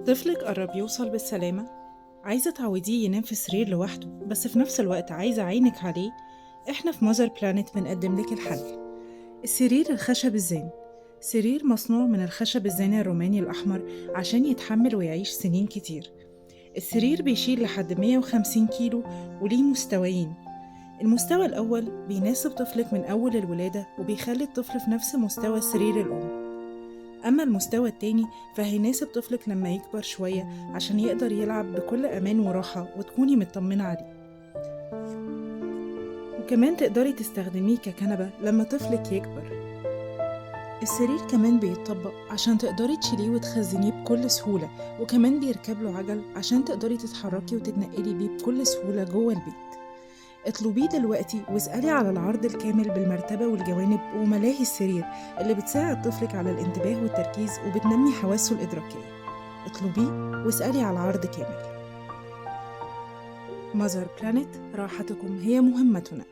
طفلك قرب يوصل بالسلامة. عايزة تعوديه ينام في سرير لوحده، بس في نفس الوقت عايزة عينك عليه. احنا في ماذر بلانت بنقدم لك الحل. السرير الخشب الزان. سرير مصنوع من الخشب الزاني الروماني الأحمر عشان يتحمل ويعيش سنين كتير. السرير بيشيل لحد 150 كيلو وليه مستويين. المستوى الأول بيناسب طفلك من أول الولادة وبيخلي الطفل في نفس مستوى سرير الأم. أما المستوى التاني فهيناسب طفلك لما يكبر شوية عشان يقدر يلعب بكل أمان وراحة وتكوني مطمنة عليه. وكمان تقدري تستخدميه ككنبة لما طفلك يكبر. السرير كمان بيتطبق عشان تقدري تشيليه وتخزنيه بكل سهولة، وكمان بيركب له عجل عشان تقدري تتحركي وتتنقلي بيه بكل سهولة جوه البيت. اطلبيه دلوقتي واسألي على العرض الكامل بالمرتبة والجوانب وملاهي السرير اللي بتساعد طفلك على الانتباه والتركيز وبتنمي حواسه الإدراكية. اطلبيه واسألي على العرض كامل. ماذر بلانت، راحتكم هي مهمتنا.